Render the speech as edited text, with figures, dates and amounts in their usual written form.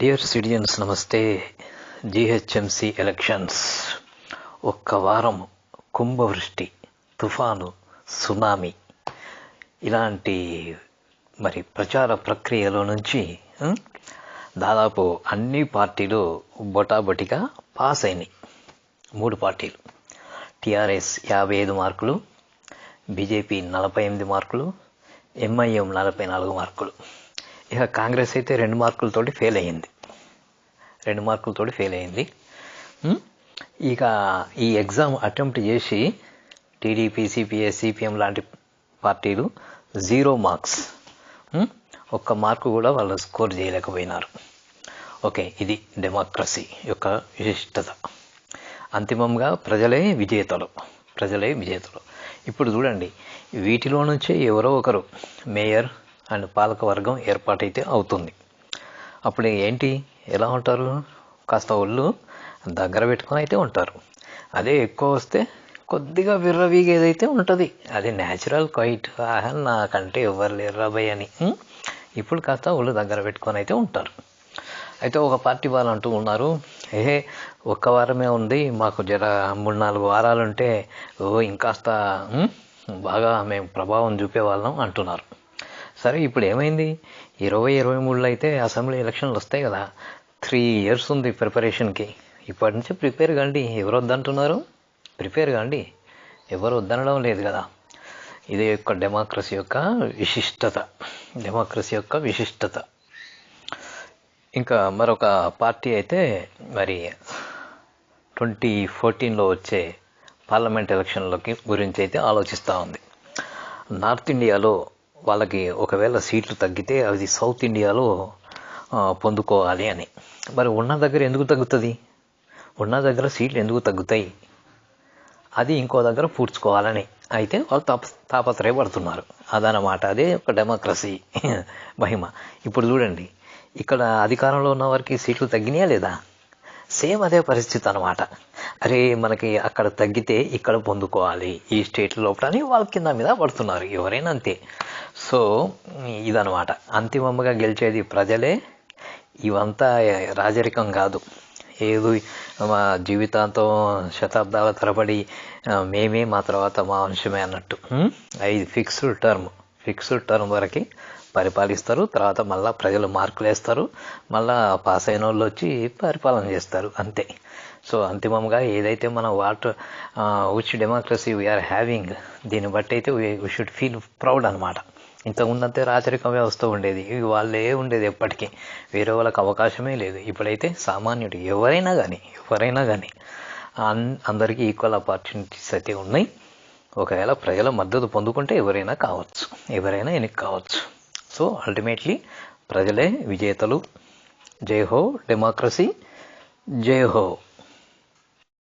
Dear citizens నమస్తే. GHMC elections ఒక్క వారం కుంభవృష్టి, తుఫాను, సునామీ ఇలాంటి ప్రచార ప్రక్రియలో నుంచి దాదాపు అన్ని పార్టీలు బొటాబొటిగా పాస్ అయినాయి. 3 పార్టీలు, టీఆర్ఎస్ 55 మార్కులు, బీజేపీ 48 మార్కులు, ఎంఐఎం 44 మార్కులు. ఇక కాంగ్రెస్ అయితే 2 మార్కులతోటి ఫెయిల్ అయ్యింది. ఇక ఈ ఎగ్జామ్ అటెంప్ట్ చేసి టీడీపీ, సిపిఎస్, సిపిఎం లాంటి పార్టీలు 0 మార్క్స్, 1 మార్కు కూడా వాళ్ళు స్కోర్ చేయలేకపోయినారు. ఓకే, ఇది డెమోక్రసీ యొక్క విశిష్టత. అంతిమంగా ప్రజలే విజేతలు. ఇప్పుడు చూడండి, వీటిలో నుంచే ఎవరో ఒకరు మేయర్ అండ్ పాలకవర్గం ఏర్పాటైతే అవుతుంది. అప్పుడు ఏంటి, ఎలా ఉంటారు? కాస్త ఒళ్ళు దగ్గర పెట్టుకొని అయితే ఉంటారు. అదే ఎక్కువ వస్తే కొద్దిగా విర్రవీగేదైతే ఉంటుంది. అది న్యాచురల్ క్వైట్. నాకంటే ఎవరు లేరు రాబోయ్ అని ఇప్పుడు కాస్త ఒళ్ళు దగ్గర పెట్టుకొని అయితే ఉంటారు. అయితే ఒక పార్టీ వాళ్ళు అంటూ ఉన్నారు, ఒక్క వారమే ఉంది, మాకు జర 3-4 వారాలుంటే ఇంకాస్త బాగా మేము ప్రభావం చూపేవాళ్ళం అంటున్నారు. సరే, ఇప్పుడు ఏమైంది? 2023లో అయితే అసెంబ్లీ ఎలక్షన్లు వస్తాయి కదా. 3 years ఉంది ప్రిపరేషన్కి. ఇప్పటి నుంచి ప్రిపేర్ కండి. ఎవరు వద్దంటున్నారు? ప్రిపేర్ కండి, ఎవరు వద్దనడం లేదు కదా. ఇది యొక్క డెమోక్రసీ యొక్క విశిష్టత. ఇంకా మరొక పార్టీ అయితే 2014లో వచ్చే పార్లమెంట్ ఎలక్షన్లకి గురించి అయితే ఆలోచిస్తూ ఉంది. నార్త్ ఇండియాలో వాళ్ళకి ఒకవేళ సీట్లు తగ్గితే అది సౌత్ ఇండియాలో పొందుకోవాలి అని. మరి ఉన్న దగ్గర ఎందుకు తగ్గుతుంది? ఉన్న దగ్గర సీట్లు ఎందుకు తగ్గుతాయి? అది ఇంకో దగ్గర పూడ్చుకోవాలని అయితే వాళ్ళు తాపత్రయపడుతున్నారు. అదనమాట. అదే ఒక డెమోక్రసీ మహిమ. ఇప్పుడు చూడండి, ఇక్కడ అధికారంలో ఉన్న వారికి సీట్లు తగ్గినాయా లేదా? సేమ్ అదే పరిస్థితి అనమాట. అరే, మనకి అక్కడ తగ్గితే ఇక్కడ పొందుకోవాలి ఈ స్టేట్ లోపల అని వాళ్ళ కింద మీద పడుతున్నారు. ఎవరైనా అంతే. సో ఇదనమాట. అంతిమంగా గెలిచేది ప్రజలే. ఇవంతా రాజరికం కాదు. ఏదో మా జీవితాంతం శతాబ్దాల తరబడి మేమే, మా తర్వాత మా వంశమే అన్నట్టు 5 ఫిక్స్డ్ టర్మ్ వరకు పరిపాలిస్తారు. తర్వాత మళ్ళీ ప్రజలు మార్కులు వేస్తారు. మళ్ళా పాస్ అయిన వాళ్ళు వచ్చి పరిపాలన చేస్తారు, అంతే. సో అంతిమంగా ఏదైతే మన విచ్ డెమోక్రసీ వీఆర్ హ్యావింగ్, దీన్ని బట్టి అయితే వీ షుడ్ ఫీల్ ప్రౌడ్ అనమాట. ఇంతకుముందంతే రాచరిక వ్యవస్థ ఉండేది, వాళ్ళే ఉండేది ఎప్పటికీ. వేరే వాళ్ళకి అవకాశమే లేదు. ఇప్పుడైతే సామాన్యుడు ఎవరైనా కానీ అందరికీ ఈక్వల్ ఆపర్చునిటీస్ అయితే ఉన్నాయి. ఒకవేళ ప్రజల మద్దతు పొందుకుంటే ఎవరైనా ఎన్నిక కావచ్చు. సో అల్టిమేట్లీ ప్రజలే విజేతలు. జై హో డెమోక్రసీ, జై హో.